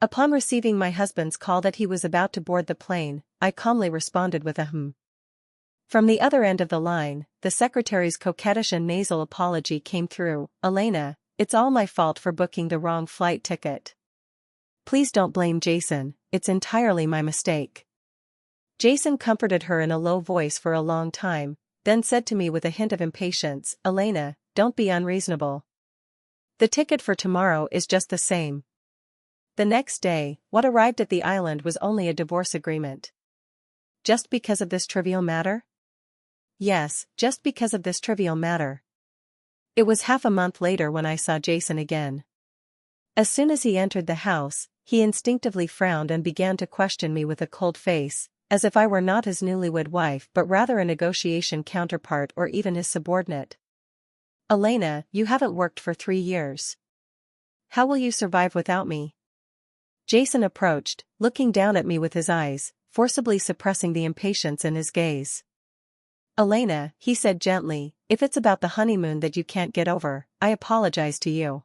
Upon receiving my husband's call that he was about to board the plane, I calmly responded with a From the other end of the line, the secretary's coquettish and nasal apology came through. Elena, it's all my fault for booking the wrong flight ticket. Please don't blame Jason, it's entirely my mistake. Jason comforted her in a low voice for a long time, then said to me with a hint of impatience, Elena, don't be unreasonable. The ticket for tomorrow is just the same. The next day, what arrived at the island was only a divorce agreement. Just because of this trivial matter? Yes, just because of this trivial matter. It was half a month later when I saw Jason again. As soon as he entered the house, he instinctively frowned and began to question me with a cold face, as if I were not his newlywed wife but rather a negotiation counterpart or even his subordinate. Elena, you haven't worked for 3 years. How will you survive without me? Jason approached, looking down at me with his eyes, forcibly suppressing the impatience in his gaze. Elena, he said gently, if it's about the honeymoon that you can't get over, I apologize to you.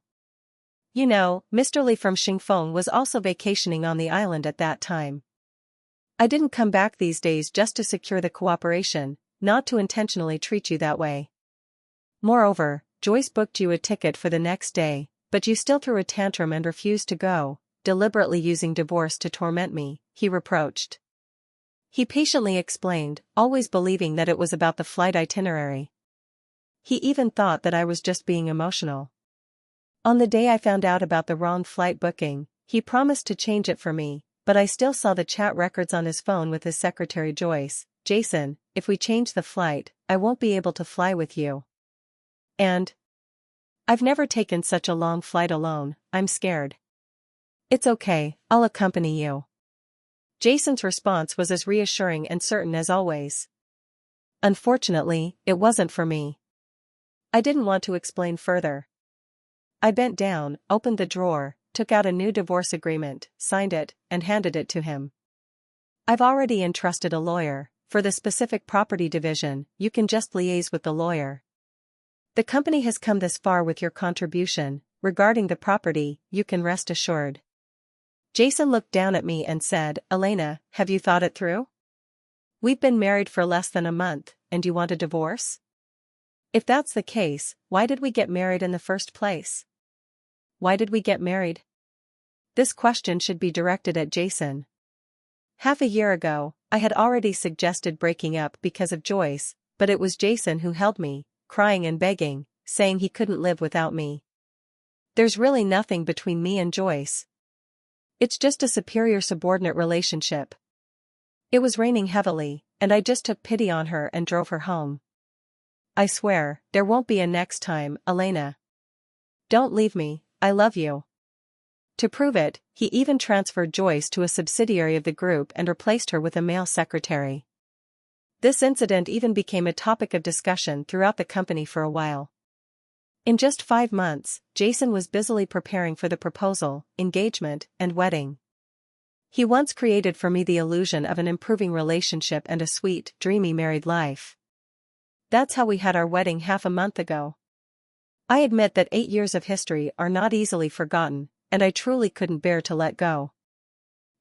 You know, Mr. Lee from Xingfeng was also vacationing on the island at that time. I didn't come back these days just to secure the cooperation, not to intentionally treat you that way. Moreover, Joyce booked you a ticket for the next day, but you still threw a tantrum and refused to go, deliberately using divorce to torment me, he reproached. He patiently explained, always believing that it was about the flight itinerary. He even thought that I was just being emotional. On the day I found out about the wrong flight booking, he promised to change it for me, but I still saw the chat records on his phone with his secretary Joyce. Jason, if we change the flight, I won't be able to fly with you. And I've never taken such a long flight alone, I'm scared. It's okay, I'll accompany you. Jason's response was as reassuring and certain as always. Unfortunately, it wasn't for me. I didn't want to explain further. I bent down, opened the drawer, took out a new divorce agreement, signed it, and handed it to him. I've already entrusted a lawyer. For the specific property division, you can just liaise with the lawyer. The company has come this far with your contribution. Regarding the property, you can rest assured. Jason looked down at me and said, Elena, have you thought it through? We've been married for less than a month, and you want a divorce? If that's the case, why did we get married in the first place? Why did we get married? This question should be directed at Jason. Half a year ago, I had already suggested breaking up because of Joyce, but it was Jason who held me, crying and begging, saying he couldn't live without me. There's really nothing between me and Joyce. It's just a superior-subordinate relationship. It was raining heavily, and I just took pity on her and drove her home. I swear, there won't be a next time, Elena. Don't leave me, I love you. To prove it, he even transferred Joyce to a subsidiary of the group and replaced her with a male secretary. This incident even became a topic of discussion throughout the company for a while. In just 5 months, Jason was busily preparing for the proposal, engagement, and wedding. He once created for me the illusion of an improving relationship and a sweet, dreamy married life. That's how we had our wedding half a month ago. I admit that 8 years of history are not easily forgotten, and I truly couldn't bear to let go.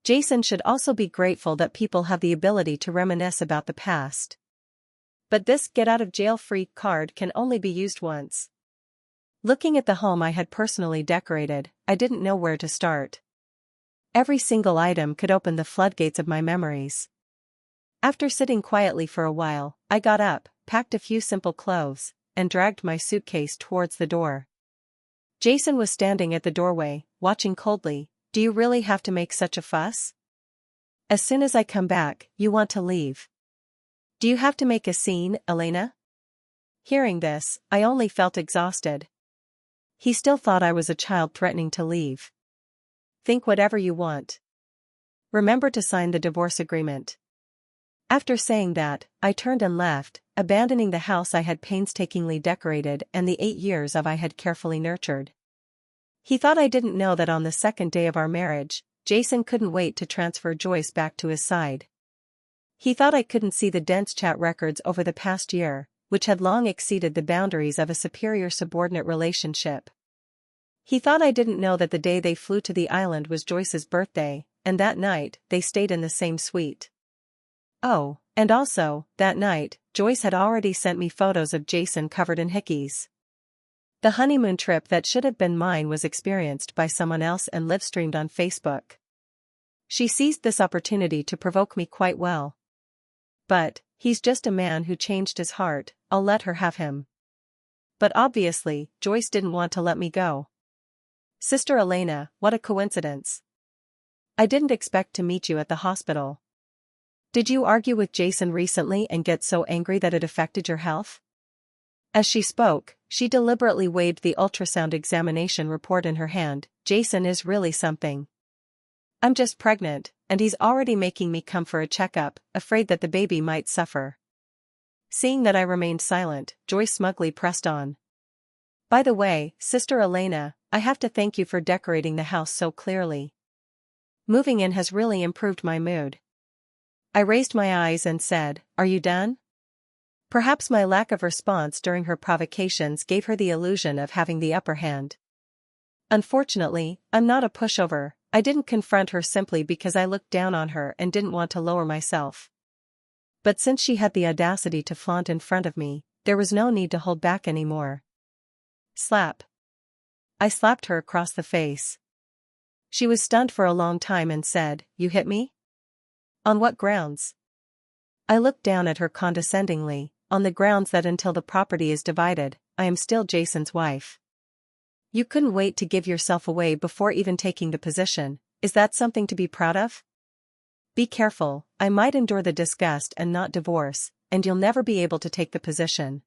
Jason should also be grateful that people have the ability to reminisce about the past. But this get-out-of-jail-free card can only be used once. Looking at the home I had personally decorated, I didn't know where to start. Every single item could open the floodgates of my memories. After sitting quietly for a while, I got up, packed a few simple clothes, and dragged my suitcase towards the door. Jason was standing at the doorway, watching coldly. Do you really have to make such a fuss? As soon as I come back, you want to leave. Do you have to make a scene, Elena? Hearing this, I only felt exhausted. He still thought I was a child threatening to leave. Think whatever you want. Remember to sign the divorce agreement. After saying that, I turned and left, abandoning the house I had painstakingly decorated and the 8 years of I had carefully nurtured. He thought I didn't know that on the second day of our marriage, Jason couldn't wait to transfer Joyce back to his side. He thought I couldn't see the dense chat records over the past year, which had long exceeded the boundaries of a superior-subordinate relationship. He thought I didn't know that the day they flew to the island was Joyce's birthday, and that night, they stayed in the same suite. Oh, and also, that night, Joyce had already sent me photos of Jason covered in hickeys. The honeymoon trip that should have been mine was experienced by someone else and live-streamed on Facebook. She seized this opportunity to provoke me quite well. But, he's just a man who changed his heart, I'll let her have him. But obviously, Joyce didn't want to let me go. Sister Elena, what a coincidence. I didn't expect to meet you at the hospital. Did you argue with Jason recently and get so angry that it affected your health? As she spoke, she deliberately waved the ultrasound examination report in her hand. Jason is really something. I'm just pregnant, and he's already making me come for a checkup, afraid that the baby might suffer. Seeing that I remained silent, Joyce smugly pressed on. By the way, Sister Elena, I have to thank you for decorating the house so clearly. Moving in has really improved my mood. I raised my eyes and said, "Are you done?" Perhaps my lack of response during her provocations gave her the illusion of having the upper hand. Unfortunately, I'm not a pushover. I didn't confront her simply because I looked down on her and didn't want to lower myself. But since she had the audacity to flaunt in front of me, there was no need to hold back anymore. Slap. I slapped her across the face. She was stunned for a long time and said, "You hit me? On what grounds?" I looked down at her condescendingly, "On the grounds that until the property is divided, I am still Jason's wife." You couldn't wait to give yourself away before even taking the position. Is that something to be proud of? Be careful, I might endure the disgust and not divorce, and you'll never be able to take the position.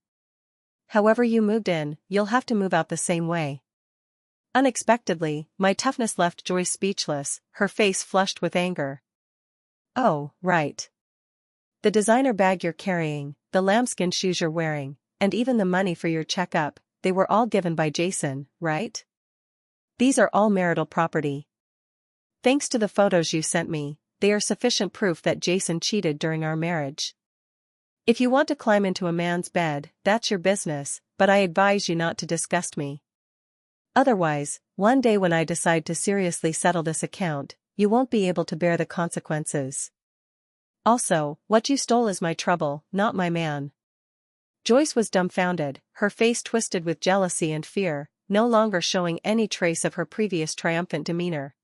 However you moved in, you'll have to move out the same way. Unexpectedly, my toughness left Joyce speechless, her face flushed with anger. Oh, right. The designer bag you're carrying, the lambskin shoes you're wearing, and even the money for your checkup, they were all given by Jason, right? These are all marital property. Thanks to the photos you sent me, they are sufficient proof that Jason cheated during our marriage. If you want to climb into a man's bed, that's your business, but I advise you not to disgust me. Otherwise, one day when I decide to seriously settle this account, you won't be able to bear the consequences. Also, what you stole is my trouble, not my man. Joyce was dumbfounded, her face twisted with jealousy and fear, no longer showing any trace of her previous triumphant demeanor.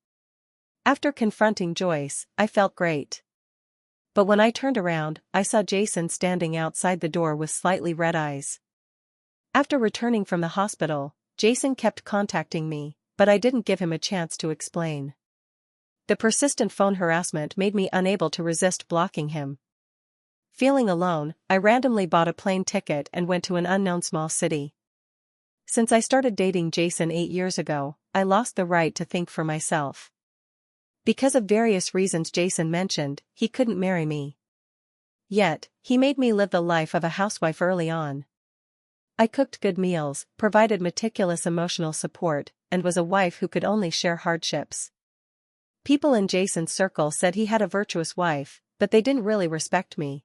After confronting Joyce, I felt great. But when I turned around, I saw Jason standing outside the door with slightly red eyes. After returning from the hospital, Jason kept contacting me, but I didn't give him a chance to explain. The persistent phone harassment made me unable to resist blocking him. Feeling alone, I randomly bought a plane ticket and went to an unknown small city. Since I started dating Jason 8 years ago, I lost the right to think for myself. Because of various reasons Jason mentioned, he couldn't marry me. Yet, he made me live the life of a housewife early on. I cooked good meals, provided meticulous emotional support, and was a wife who could only share hardships. People in Jason's circle said he had a virtuous wife, but they didn't really respect me.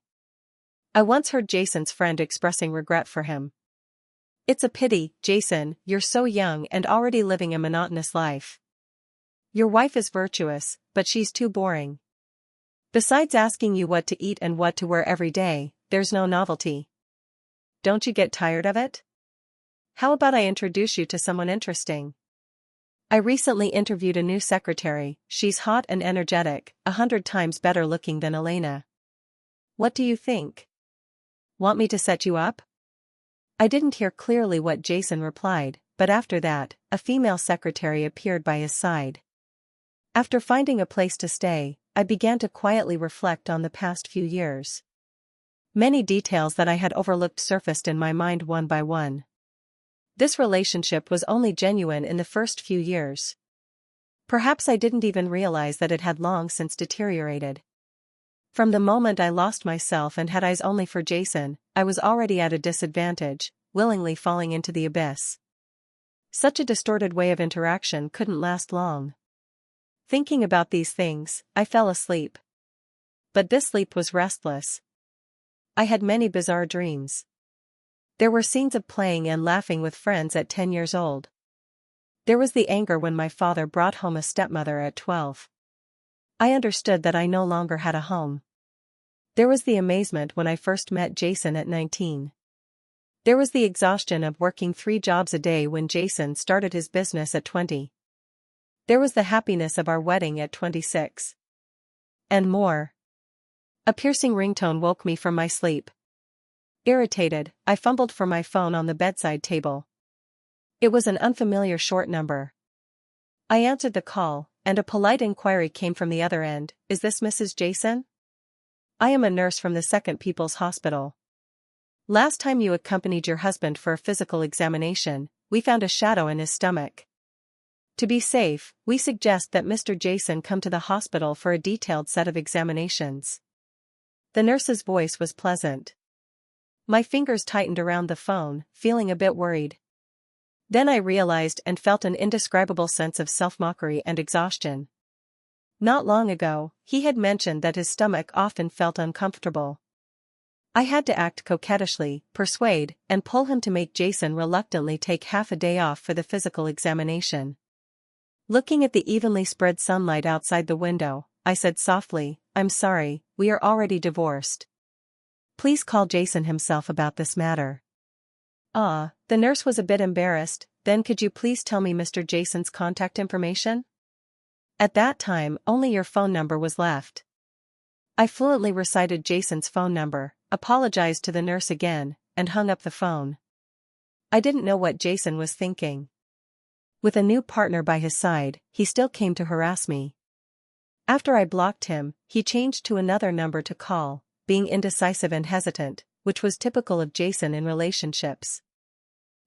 I once heard Jason's friend expressing regret for him. "It's a pity, Jason, you're so young and already living a monotonous life. Your wife is virtuous, but she's too boring. Besides asking you what to eat and what to wear every day, there's no novelty. Don't you get tired of it? How about I introduce you to someone interesting? I recently interviewed a new secretary, she's hot and energetic, 100 times better looking than Elena. What do you think? Want me to set you up?" I didn't hear clearly what Jason replied, but after that, a female secretary appeared by his side. After finding a place to stay, I began to quietly reflect on the past few years. Many details that I had overlooked surfaced in my mind one by one. This relationship was only genuine in the first few years. Perhaps I didn't even realize that it had long since deteriorated. From the moment I lost myself and had eyes only for Jason, I was already at a disadvantage, willingly falling into the abyss. Such a distorted way of interaction couldn't last long. Thinking about these things, I fell asleep. But this sleep was restless. I had many bizarre dreams. There were scenes of playing and laughing with friends at 10 years old. There was the anger when my father brought home a stepmother at 12. I understood that I no longer had a home. There was the amazement when I first met Jason at 19. There was the exhaustion of working 3 jobs a day when Jason started his business at 20. There was the happiness of our wedding at 26. And more. A piercing ringtone woke me from my sleep. Irritated, I fumbled for my phone on the bedside table. It was an unfamiliar short number. I answered the call, and a polite inquiry came from the other end. Is this Mrs. Jason? I am a nurse from the Second People's Hospital. Last time you accompanied your husband for a physical examination, we found a shadow in his stomach. To be safe, we suggest that Mr. Jason come to the hospital for a detailed set of examinations. The nurse's voice was pleasant. My fingers tightened around the phone, feeling a bit worried. Then I realized and felt an indescribable sense of self-mockery and exhaustion. Not long ago, he had mentioned that his stomach often felt uncomfortable. I had to act coquettishly, persuade, and pull him to make Jason reluctantly take half a day off for the physical examination. Looking at the evenly spread sunlight outside the window, I said softly, "I'm sorry, we are already divorced. Please call Jason himself about this matter." The nurse was a bit embarrassed. Then could you please tell me Mr. Jason's contact information? At that time, only your phone number was left. I fluently recited Jason's phone number, apologized to the nurse again, and hung up the phone. I didn't know what Jason was thinking. With a new partner by his side, he still came to harass me. After I blocked him, he changed to another number to call, being indecisive and hesitant, which was typical of Jason in relationships.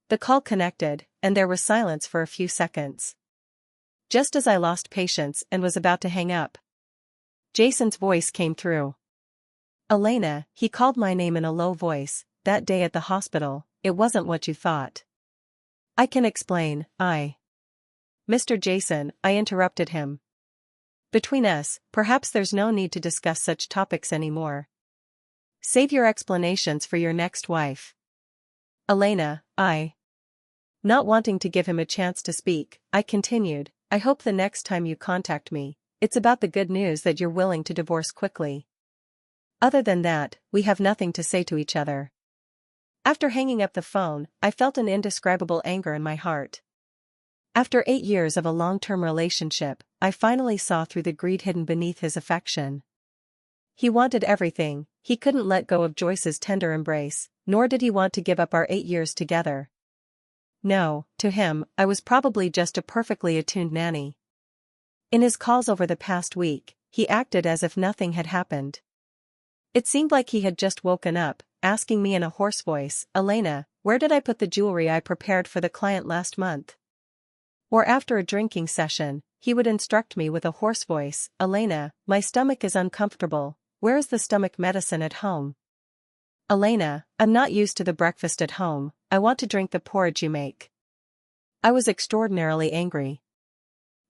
The call connected, and there was silence for a few seconds. Just as I lost patience and was about to hang up, Jason's voice came through. "Elena," he called my name in a low voice. "That day at the hospital, it wasn't what you thought." "I can explain." Mr. Jason, I interrupted him. "Between us, perhaps there's no need to discuss such topics anymore. Save your explanations for your next wife." "Elena," Not wanting to give him a chance to speak, I continued, "I hope the next time you contact me, it's about the good news that you're willing to divorce quickly. Other than that, we have nothing to say to each other." After hanging up the phone, I felt an indescribable anger in my heart. After 8 years of a long-term relationship, I finally saw through the greed hidden beneath his affection. He wanted everything. He couldn't let go of Joyce's tender embrace, nor did he want to give up our 8 years together. No, to him, I was probably just a perfectly attuned nanny. In his calls over the past week, he acted as if nothing had happened. It seemed like he had just woken up, asking me in a hoarse voice, "Elena, where did I put the jewelry I prepared for the client last month?" Or after a drinking session, he would instruct me with a hoarse voice, "Elena, my stomach is uncomfortable. Where is the stomach medicine at home?" "Elena, I'm not used to the breakfast at home. I want to drink the porridge you make." I was extraordinarily angry.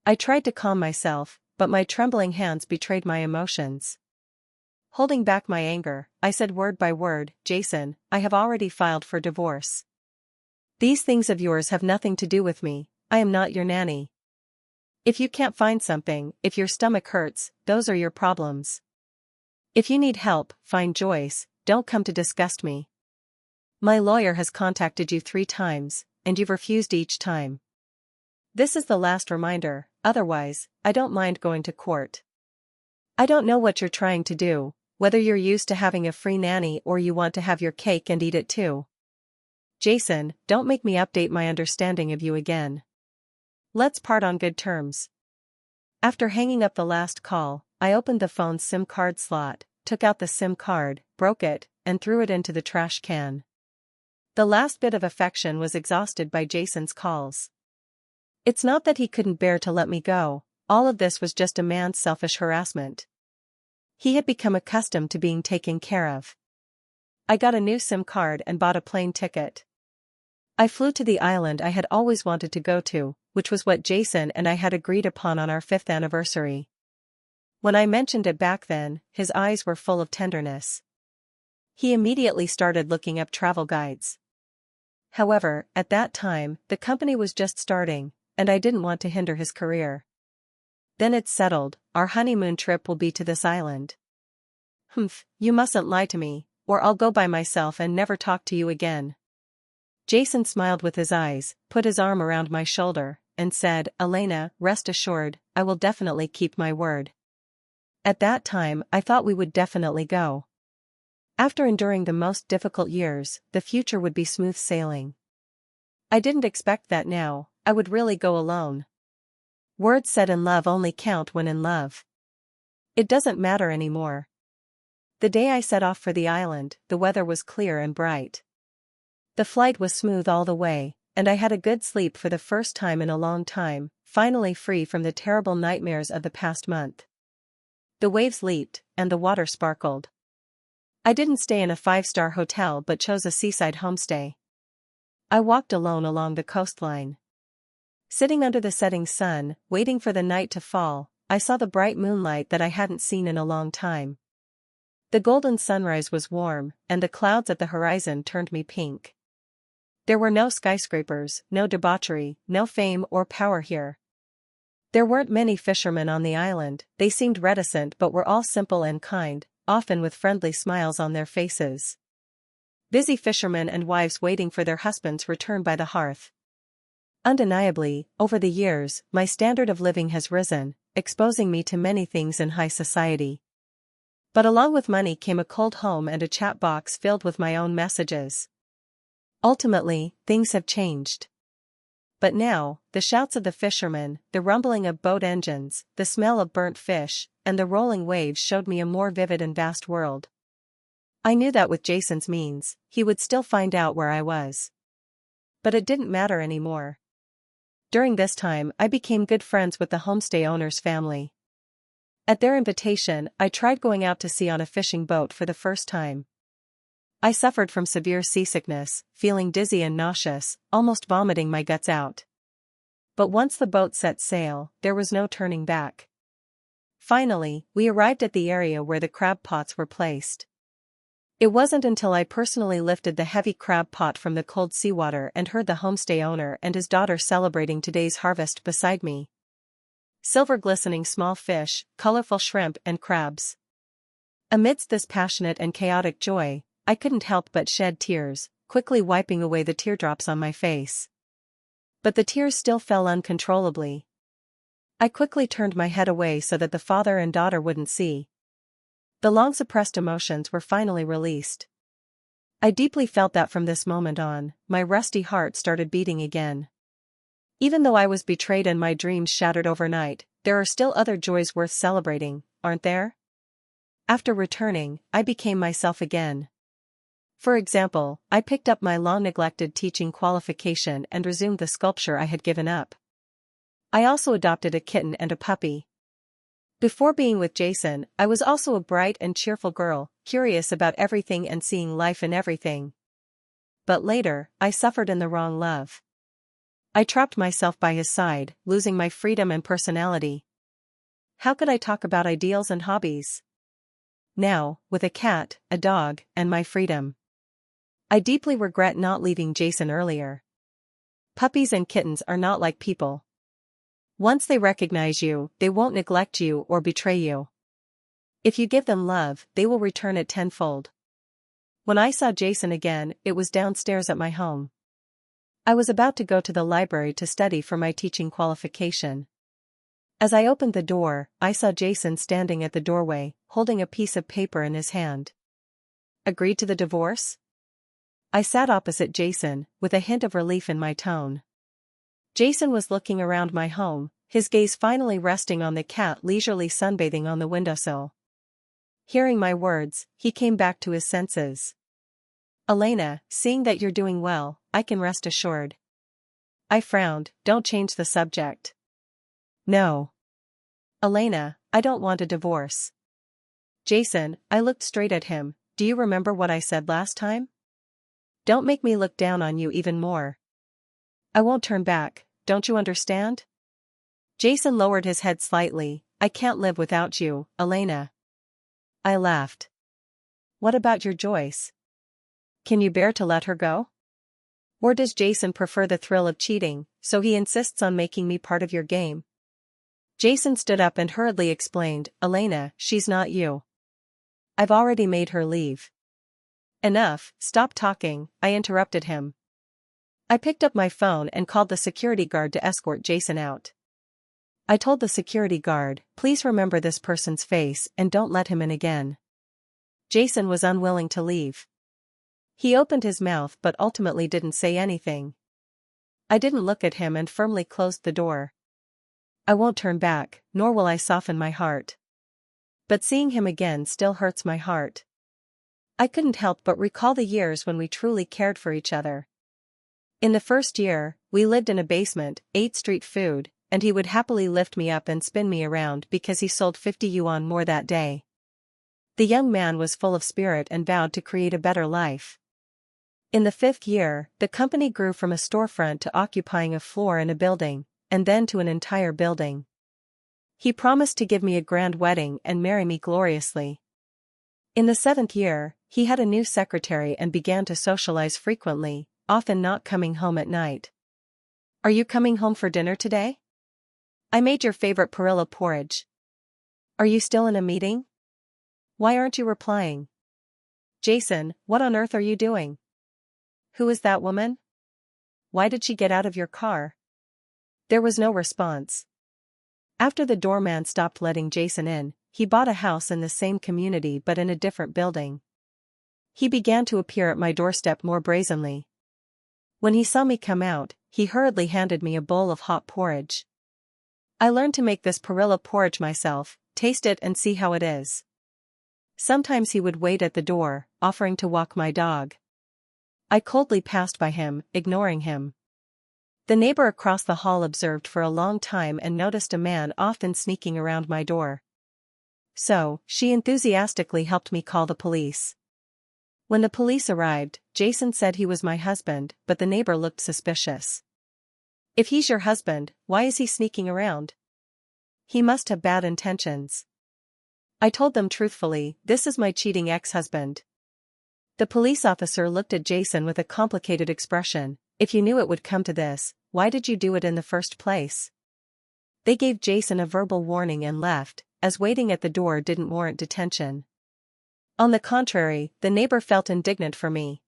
I tried to calm myself, but my trembling hands betrayed my emotions. Holding back my anger, I said word by word, "Jason, I have already filed for divorce. These things of yours have nothing to do with me. I am not your nanny. If you can't find something, if your stomach hurts, those are your problems. If you need help, find Joyce, don't come to disgust me. My lawyer has contacted you 3 times, and you've refused each time. This is the last reminder, otherwise, I don't mind going to court. I don't know what you're trying to do, whether you're used to having a free nanny or you want to have your cake and eat it too. Jason, don't make me update my understanding of you again. Let's part on good terms." After hanging up the last call, I opened the phone's SIM card slot, took out the SIM card, broke it, and threw it into the trash can. The last bit of affection was exhausted by Jason's calls. It's not that he couldn't bear to let me go, all of this was just a man's selfish harassment. He had become accustomed to being taken care of. I got a new SIM card and bought a plane ticket. I flew to the island I had always wanted to go to, which was what Jason and I had agreed upon on our 5th anniversary. When I mentioned it back then, his eyes were full of tenderness. He immediately started looking up travel guides. However, at that time, the company was just starting, and I didn't want to hinder his career. Then it's settled, our honeymoon trip will be to this island. Humph, you mustn't lie to me, or I'll go by myself and never talk to you again. Jason smiled with his eyes, put his arm around my shoulder, and said, Elena, rest assured, I will definitely keep my word. At that time I thought we would definitely go. After enduring the most difficult years, the future would be smooth sailing. I didn't expect that now, I would really go alone. Words said in love only count when in love. It doesn't matter anymore. The day I set off for the island, the weather was clear and bright. The flight was smooth all the way, and I had a good sleep for the first time in a long time, finally free from the terrible nightmares of the past month. The waves leaped, and the water sparkled. I didn't stay in a 5-star hotel but chose a seaside homestay. I walked alone along the coastline. Sitting under the setting sun, waiting for the night to fall, I saw the bright moonlight that I hadn't seen in a long time. The golden sunrise was warm, and the clouds at the horizon turned me pink. There were no skyscrapers, no debauchery, no fame or power here. There weren't many fishermen on the island, they seemed reticent but were all simple and kind, often with friendly smiles on their faces. Busy fishermen and wives waiting for their husbands' return by the hearth. Undeniably, over the years, my standard of living has risen, exposing me to many things in high society. But along with money came a cold home and a chat box filled with my own messages. Ultimately, things have changed. But now, the shouts of the fishermen, the rumbling of boat engines, the smell of burnt fish, and the rolling waves showed me a more vivid and vast world. I knew that with Jason's means, he would still find out where I was. But it didn't matter anymore. During this time I became good friends with the homestay owner's family. At their invitation, I tried going out to sea on a fishing boat for the first time. I suffered from severe seasickness, feeling dizzy and nauseous, almost vomiting my guts out. But once the boat set sail, there was no turning back. Finally, we arrived at the area where the crab pots were placed. It wasn't until I personally lifted the heavy crab pot from the cold seawater and heard the homestay owner and his daughter celebrating today's harvest beside me. Silver glistening small fish, colorful shrimp and crabs. Amidst this passionate and chaotic joy, I couldn't help but shed tears, quickly wiping away the teardrops on my face. But the tears still fell uncontrollably. I quickly turned my head away so that the father and daughter wouldn't see. The long-suppressed emotions were finally released. I deeply felt that from this moment on, my rusty heart started beating again. Even though I was betrayed and my dreams shattered overnight, there are still other joys worth celebrating, aren't there? After returning, I became myself again. For example, I picked up my long-neglected teaching qualification and resumed the sculpture I had given up. I also adopted a kitten and a puppy. Before being with Jason, I was also a bright and cheerful girl, curious about everything and seeing life in everything. But later, I suffered in the wrong love. I trapped myself by his side, losing my freedom and personality. How could I talk about ideals and hobbies? Now, with a cat, a dog, and my freedom. I deeply regret not leaving Jason earlier. Puppies and kittens are not like people. Once they recognize you, they won't neglect you or betray you. If you give them love, they will return it tenfold. When I saw Jason again, it was downstairs at my home. I was about to go to the library to study for my teaching qualification. As I opened the door, I saw Jason standing at the doorway, holding a piece of paper in his hand. Agreed to the divorce? I sat opposite Jason, with a hint of relief in my tone. Jason was looking around my home, his gaze finally resting on the cat leisurely sunbathing on the windowsill. Hearing my words, he came back to his senses. Elena, seeing that you're doing well, I can rest assured. I frowned, don't change the subject. No. Elena, I don't want a divorce. Jason, I looked straight at him, do you remember what I said last time? Don't make me look down on you even more. I won't turn back, don't you understand? Jason lowered his head slightly, I can't live without you, Elena. I laughed. What about your Joyce? Can you bear to let her go? Or does Jason prefer the thrill of cheating, so he insists on making me part of your game? Jason stood up and hurriedly explained, Elena, she's not you. I've already made her leave. Enough, stop talking, I interrupted him. I picked up my phone and called the security guard to escort Jason out. I told the security guard, please remember this person's face and don't let him in again. Jason was unwilling to leave. He opened his mouth but ultimately didn't say anything. I didn't look at him and firmly closed the door. I won't turn back, nor will I soften my heart. But seeing him again still hurts my heart. I couldn't help but recall the years when we truly cared for each other. In the first year, we lived in a basement, ate street food, and he would happily lift me up and spin me around because he sold 50 yuan more that day. The young man was full of spirit and vowed to create a better life. In the 5th year, the company grew from a storefront to occupying a floor in a building, and then to an entire building. He promised to give me a grand wedding and marry me gloriously. In the 7th year, he had a new secretary and began to socialize frequently, often not coming home at night. Are you coming home for dinner today? I made your favorite perilla porridge. Are you still in a meeting? Why aren't you replying? Jason, what on earth are you doing? Who is that woman? Why did she get out of your car? There was no response. After the doorman stopped letting Jason in, he bought a house in the same community but in a different building. He began to appear at my doorstep more brazenly. When he saw me come out, he hurriedly handed me a bowl of hot porridge. I learned to make this perilla porridge myself, taste it and see how it is. Sometimes he would wait at the door, offering to walk my dog. I coldly passed by him, ignoring him. The neighbor across the hall observed for a long time and noticed a man often sneaking around my door. So, she enthusiastically helped me call the police. When the police arrived, Jason said he was my husband, but the neighbor looked suspicious. If he's your husband, why is he sneaking around? He must have bad intentions. I told them truthfully, this is my cheating ex-husband. The police officer looked at Jason with a complicated expression. If you knew it would come to this, why did you do it in the first place? They gave Jason a verbal warning and left, as waiting at the door didn't warrant detention. On the contrary, the neighbor felt indignant for me.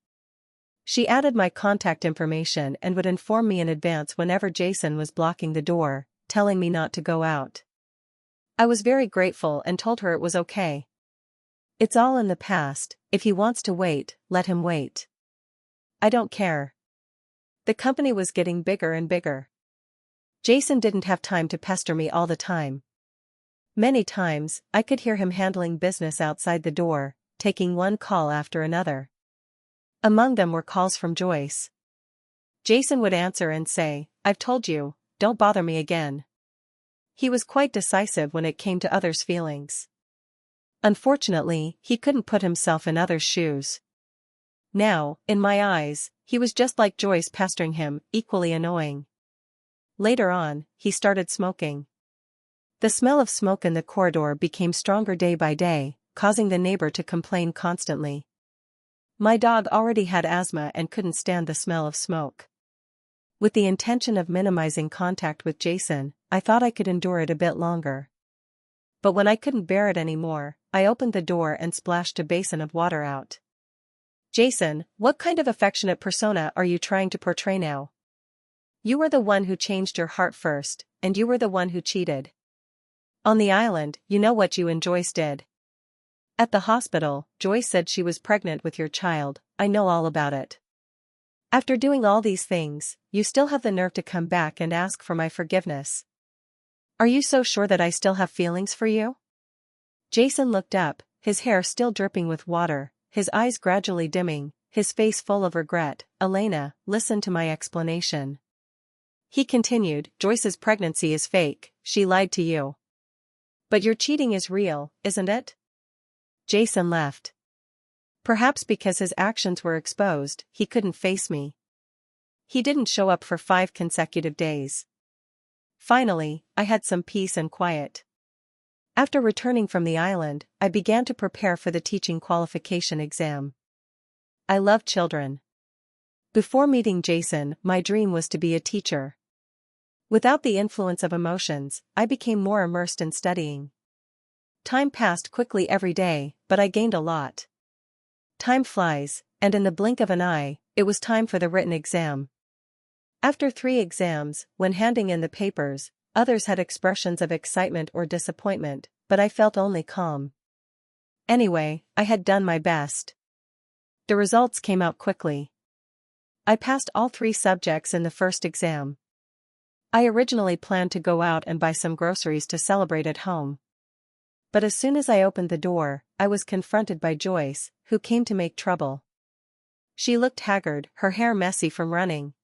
She added my contact information and would inform me in advance whenever Jason was blocking the door, telling me not to go out. I was very grateful and told her it was okay. It's all in the past, if he wants to wait, let him wait. I don't care. The company was getting bigger and bigger. Jason didn't have time to pester me all the time. Many times, I could hear him handling business outside the door, taking one call after another. Among them were calls from Joyce. Jason would answer and say, I've told you, don't bother me again. He was quite decisive when it came to others' feelings. Unfortunately, he couldn't put himself in others' shoes. Now, in my eyes, he was just like Joyce pestering him, equally annoying. Later on, he started smoking. The smell of smoke in the corridor became stronger day by day, causing the neighbor to complain constantly. My dog already had asthma and couldn't stand the smell of smoke. With the intention of minimizing contact with Jason, I thought I could endure it a bit longer. But when I couldn't bear it anymore, I opened the door and splashed a basin of water out. Jason, what kind of affectionate persona are you trying to portray now? You were the one who changed your heart first, and you were the one who cheated. On the island, you know what you and Joyce did. At the hospital, Joyce said she was pregnant with your child, I know all about it. After doing all these things, you still have the nerve to come back and ask for my forgiveness. Are you so sure that I still have feelings for you? Jason looked up, his hair still dripping with water, his eyes gradually dimming, his face full of regret. Elena, listen to my explanation. He continued, Joyce's pregnancy is fake, she lied to you. But your cheating is real, isn't it? Jason left. Perhaps because his actions were exposed, he couldn't face me. He didn't show up for 5 consecutive days. Finally, I had some peace and quiet. After returning from the island, I began to prepare for the teaching qualification exam. I love children. Before meeting Jason, my dream was to be a teacher. Without the influence of emotions, I became more immersed in studying. Time passed quickly every day, but I gained a lot. Time flies, and in the blink of an eye, it was time for the written exam. After 3 exams, when handing in the papers, others had expressions of excitement or disappointment, but I felt only calm. Anyway, I had done my best. The results came out quickly. I passed all 3 subjects in the first exam. I originally planned to go out and buy some groceries to celebrate at home. But as soon as I opened the door, I was confronted by Joyce, who came to make trouble. She looked haggard, her hair messy from running.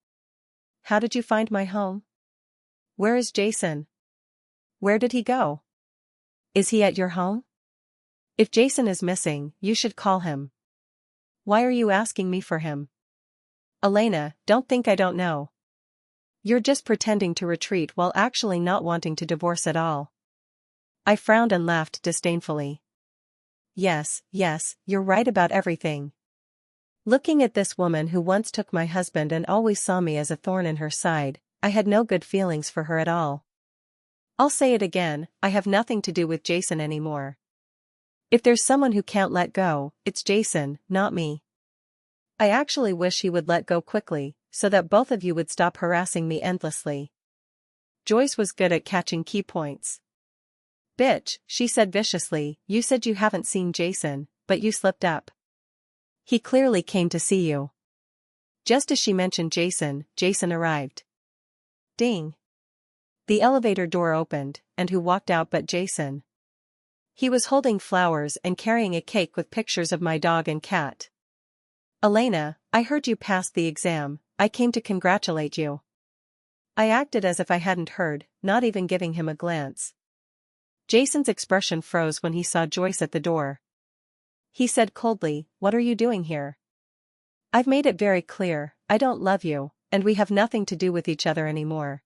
"How did you find my home? Where is Jason? Where did he go? Is he at your home? If Jason is missing, you should call him. Why are you asking me for him? Elena, don't think I don't know. You're just pretending to retreat while actually not wanting to divorce at all." I frowned and laughed disdainfully. Yes, you're right about everything. Looking at this woman who once took my husband and always saw me as a thorn in her side, I had no good feelings for her at all. I'll say it again, I have nothing to do with Jason anymore. If there's someone who can't let go, it's Jason, not me. I actually wish he would let go quickly, so that both of you would stop harassing me endlessly. Joyce was good at catching key points. "Bitch," she said viciously, "you said you haven't seen Jason, but you slipped up. He clearly came to see you." Just as she mentioned Jason arrived. Ding. The elevator door opened, and who walked out but Jason? He was holding flowers and carrying a cake with pictures of my dog and cat. "Elena, I heard you passed the exam, I came to congratulate you." I acted as if I hadn't heard, not even giving him a glance. Jason's expression froze when he saw Joyce at the door. He said coldly, "What are you doing here? I've made it very clear, I don't love you, and we have nothing to do with each other anymore."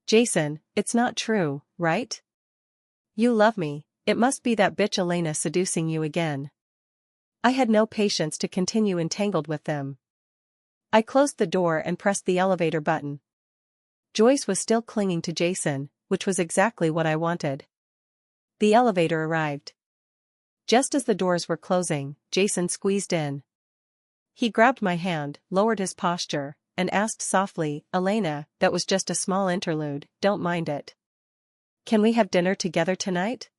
"Jason, it's not true, right? You love me, it must be that bitch Elena seducing you again." I had no patience to continue entangled with them. I closed the door and pressed the elevator button. Joyce was still clinging to Jason, which was exactly what I wanted. The elevator arrived. Just as the doors were closing, Jason squeezed in. He grabbed my hand, lowered his posture, and asked softly, "Elena, that was just a small interlude, don't mind it. Can we have dinner together tonight?"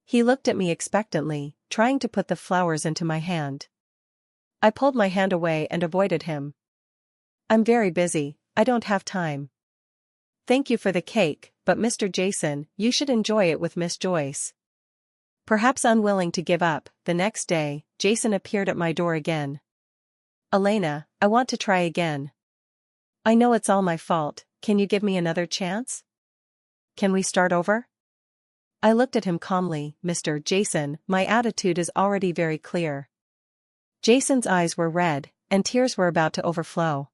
He looked at me expectantly, trying to put the flowers into my hand. I pulled my hand away and avoided him. "I'm very busy, I don't have time." "Thank you for the cake, but Mr. Jason, you should enjoy it with Miss Joyce." Perhaps unwilling to give up, the next day, Jason appeared at my door again. "Elena, I want to try again. I know it's all my fault, can you give me another chance? Can we start over?" I looked at him calmly. "Mr. Jason, my attitude is already very clear." Jason's eyes were red, and tears were about to overflow.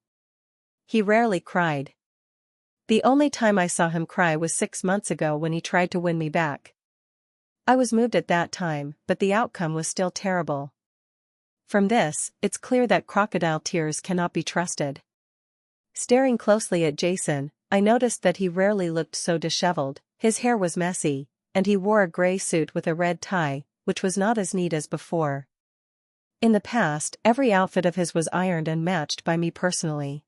He rarely cried. The only time I saw him cry was 6 months ago when he tried to win me back. I was moved at that time, but the outcome was still terrible. From this, it's clear that crocodile tears cannot be trusted. Staring closely at Jason, I noticed that he rarely looked so disheveled, his hair was messy, and he wore a gray suit with a red tie, which was not as neat as before. In the past, every outfit of his was ironed and matched by me personally.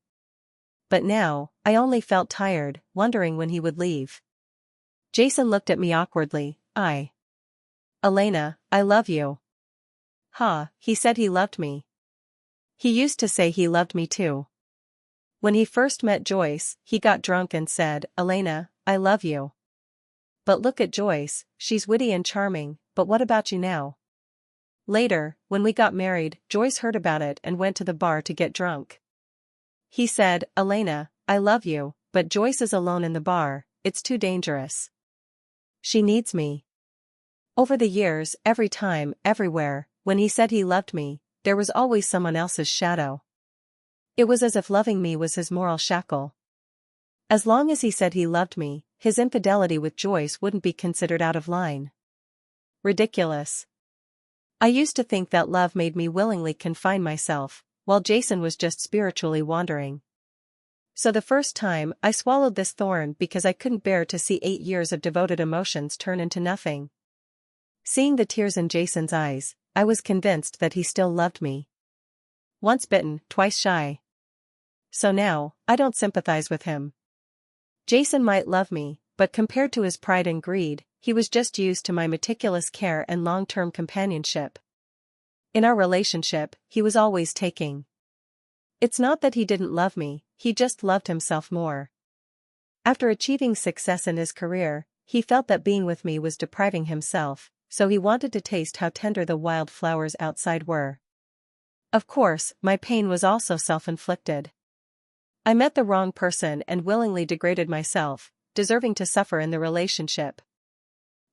But now, I only felt tired, wondering when he would leave. Jason looked at me awkwardly. "Elena, I love you." "Ha, he said he loved me. He used to say he loved me too. When he first met Joyce, he got drunk and said, 'Elena, I love you.' But look at Joyce, she's witty and charming, but what about you now?" Later, when we got married, Joyce heard about it and went to the bar to get drunk. He said, "Elena, I love you, but Joyce is alone in the bar, it's too dangerous. She needs me." Over the years, every time, everywhere, when he said he loved me, there was always someone else's shadow. It was as if loving me was his moral shackle. As long as he said he loved me, his infidelity with Joyce wouldn't be considered out of line. Ridiculous. I used to think that love made me willingly confine myself, while Jason was just spiritually wandering. So the first time, I swallowed this thorn because I couldn't bear to see 8 years of devoted emotions turn into nothing. Seeing the tears in Jason's eyes, I was convinced that he still loved me. Once bitten, twice shy. So now, I don't sympathize with him. Jason might love me, but compared to his pride and greed, he was just used to my meticulous care and long-term companionship. In our relationship, he was always taking. It's not that he didn't love me, he just loved himself more. After achieving success in his career, he felt that being with me was depriving himself, so he wanted to taste how tender the wild flowers outside were. Of course, my pain was also self-inflicted. I met the wrong person and willingly degraded myself, deserving to suffer in the relationship.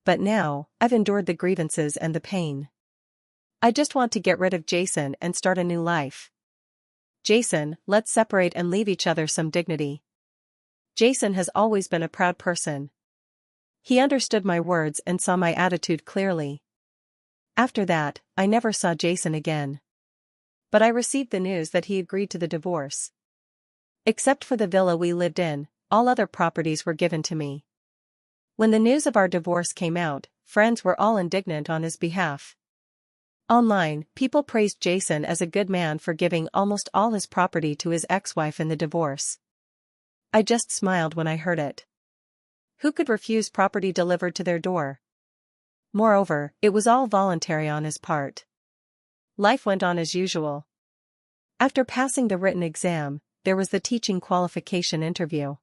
But now, I've endured the grievances and the pain. I just want to get rid of Jason and start a new life. Jason, let's separate and leave each other some dignity. Jason has always been a proud person. He understood my words and saw my attitude clearly. After that, I never saw Jason again. But I received the news that he agreed to the divorce. Except for the villa we lived in, all other properties were given to me. When the news of our divorce came out, friends were all indignant on his behalf. Online, people praised Jason as a good man for giving almost all his property to his ex-wife in the divorce. I just smiled when I heard it. Who could refuse property delivered to their door? Moreover, it was all voluntary on his part. Life went on as usual. After passing the written exam, there was the teaching qualification interview.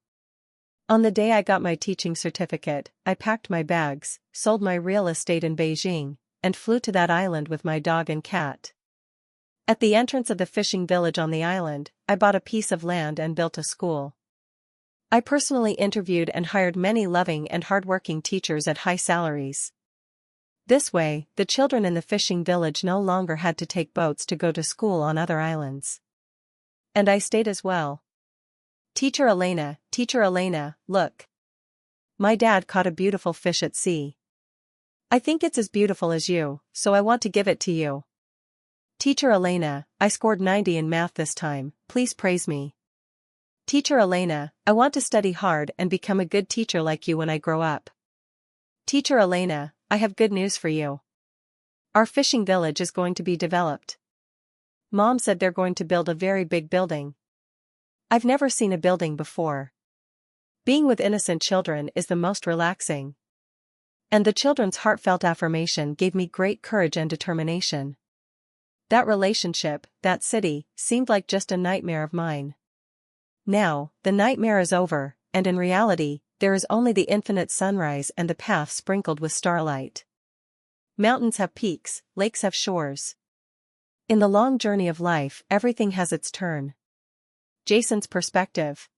On the day I got my teaching certificate, I packed my bags, sold my real estate in Beijing, and flew to that island with my dog and cat. At the entrance of the fishing village on the island, I bought a piece of land and built a school. I personally interviewed and hired many loving and hardworking teachers at high salaries. This way, the children in the fishing village no longer had to take boats to go to school on other islands. And I stayed as well. Teacher Elena, look. My dad caught a beautiful fish at sea. I think it's as beautiful as you, so I want to give it to you. Teacher Elena, I scored 90 in math this time, please praise me. Teacher Elena, I want to study hard and become a good teacher like you when I grow up. Teacher Elena, I have good news for you. Our fishing village is going to be developed. Mom said they're going to build a very big building. I've never seen a building before. Being with innocent children is the most relaxing. And the children's heartfelt affirmation gave me great courage and determination. That relationship, that city, seemed like just a nightmare of mine. Now, the nightmare is over, and in reality, there is only the infinite sunrise and the path sprinkled with starlight. Mountains have peaks, lakes have shores. In the long journey of life, everything has its turn. Jason's perspective.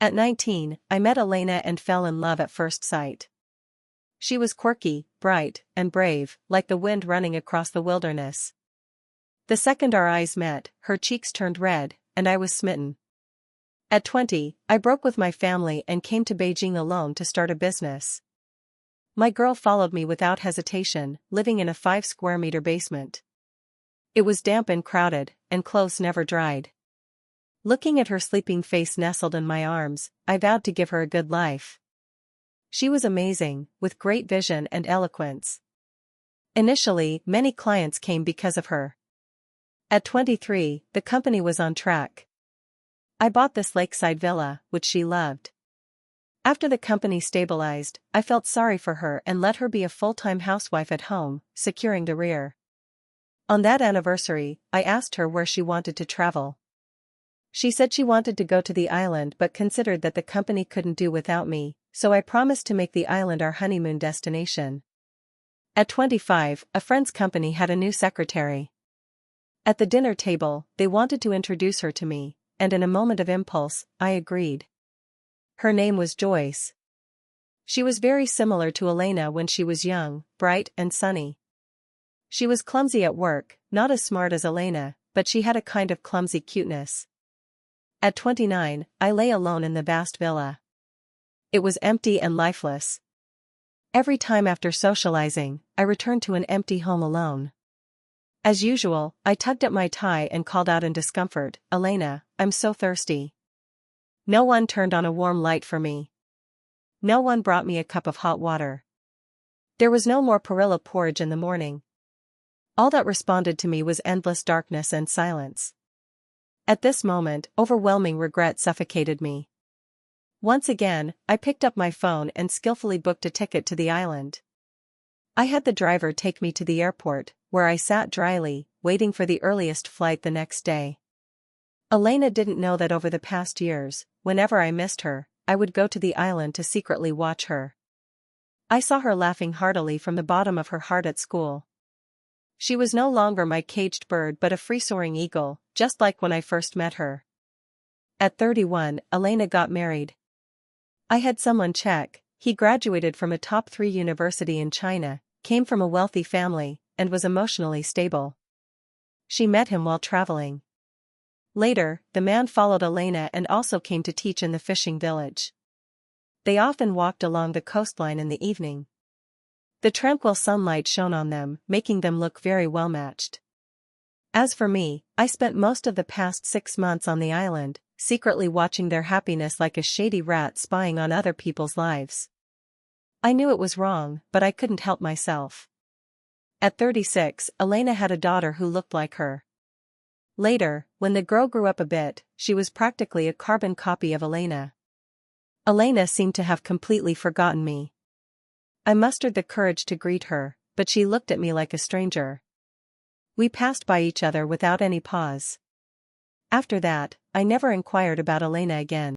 At 19, I met Elena and fell in love at first sight. She was quirky, bright, and brave, like the wind running across the wilderness. The second our eyes met, her cheeks turned red, and I was smitten. At 20, I broke with my family and came to Beijing alone to start a business. My girl followed me without hesitation, living in a 5-square-meter basement. It was damp and crowded, and clothes never dried. Looking at her sleeping face nestled in my arms, I vowed to give her a good life. She was amazing, with great vision and eloquence. Initially, many clients came because of her. At 23, the company was on track. I bought this lakeside villa, which she loved. After the company stabilized, I felt sorry for her and let her be a full-time housewife at home, securing the rear. On that anniversary, I asked her where she wanted to travel. She said she wanted to go to the island but considered that the company couldn't do without me, so I promised to make the island our honeymoon destination. At 25, a friend's company had a new secretary. At the dinner table, they wanted to introduce her to me, and in a moment of impulse, I agreed. Her name was Joyce. She was very similar to Elena when she was young, bright and sunny. She was clumsy at work, not as smart as Elena, but she had a kind of clumsy cuteness. At 29, I lay alone in the vast villa. It was empty and lifeless. Every time after socializing, I returned to an empty home alone. As usual, I tugged at my tie and called out in discomfort, "Elena, I'm so thirsty." No one turned on a warm light for me. No one brought me a cup of hot water. There was no more perilla porridge in the morning. All that responded to me was endless darkness and silence. At this moment, overwhelming regret suffocated me. Once again, I picked up my phone and skillfully booked a ticket to the island. I had the driver take me to the airport, where I sat dryly, waiting for the earliest flight the next day. Elena didn't know that over the past years, whenever I missed her, I would go to the island to secretly watch her. I saw her laughing heartily from the bottom of her heart at school. She was no longer my caged bird but a free-soaring eagle, just like when I first met her. At 31, Elena got married. I had someone check. He graduated from a top 3 university in China, came from a wealthy family, and was emotionally stable. She met him while traveling. Later, the man followed Elena and also came to teach in the fishing village. They often walked along the coastline in the evening. The tranquil sunlight shone on them, making them look very well matched. As for me, I spent most of the past 6 months on the island, secretly watching their happiness like a shady rat spying on other people's lives. I knew it was wrong, but I couldn't help myself. At 36, Elena had a daughter who looked like her. Later, when the girl grew up a bit, she was practically a carbon copy of Elena. Elena seemed to have completely forgotten me. I mustered the courage to greet her, but she looked at me like a stranger. We passed by each other without any pause. After that, I never inquired about Elena again.